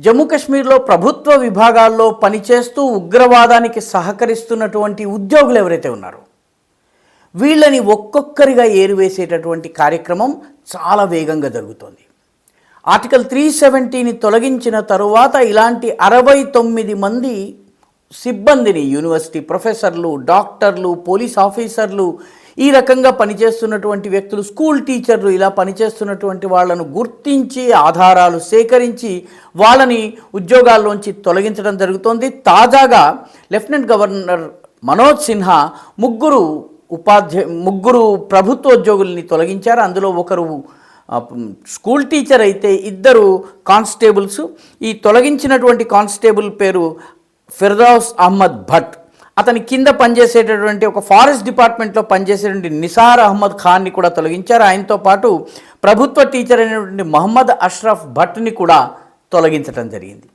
జమ్మూ కాశ్మీర్లో ప్రభుత్వ విభాగాల్లో పనిచేస్తూ ఉగ్రవాదానికి సహకరిస్తున్నటువంటి ఉద్యోగులు ఎవరైతే ఉన్నారో వీళ్ళని ఒక్కొక్కరిగా ఏరివేసేటటువంటి కార్యక్రమం చాలా వేగంగా జరుగుతోంది. ఆర్టికల్ 370ని తొలగించిన తరువాత ఇలాంటి 69 మంది సిబ్బందిని యూనివర్సిటీ ప్రొఫెసర్లు, డాక్టర్లు, పోలీస్ ఆఫీసర్లు, ఈ రకంగా పనిచేస్తున్నటువంటి వ్యక్తులు, స్కూల్ టీచర్లు, ఇలా పనిచేస్తున్నటువంటి వాళ్ళను గుర్తించి ఆధారాలు సేకరించి వాళ్ళని ఉద్యోగాల్లోంచి తొలగించడం జరుగుతోంది. తాజాగా లెఫ్టినెంట్ గవర్నర్ మనోజ్ సిన్హా ముగ్గురు ప్రభుత్వోద్యోగుల్ని తొలగించారు. అందులో ఒకరు స్కూల్ టీచర్ అయితే, ఇద్దరు కానిస్టేబుల్స్. ఈ తొలగించినటువంటి కానిస్టేబుల్ పేరు ఫిర్దౌస్ అహ్మద్ భట్. అతని కింద పనిచేసేటటువంటి ఒక ఫారెస్ట్ డిపార్ట్మెంట్లో పనిచేసేటువంటి నిసార్ అహ్మద్ ఖాన్ని కూడా తొలగించారు. ఆయనతో పాటు ప్రభుత్వ టీచర్ అయినటువంటి మహమ్మద్ అష్రఫ్ భట్ని కూడా తొలగించడం జరిగింది.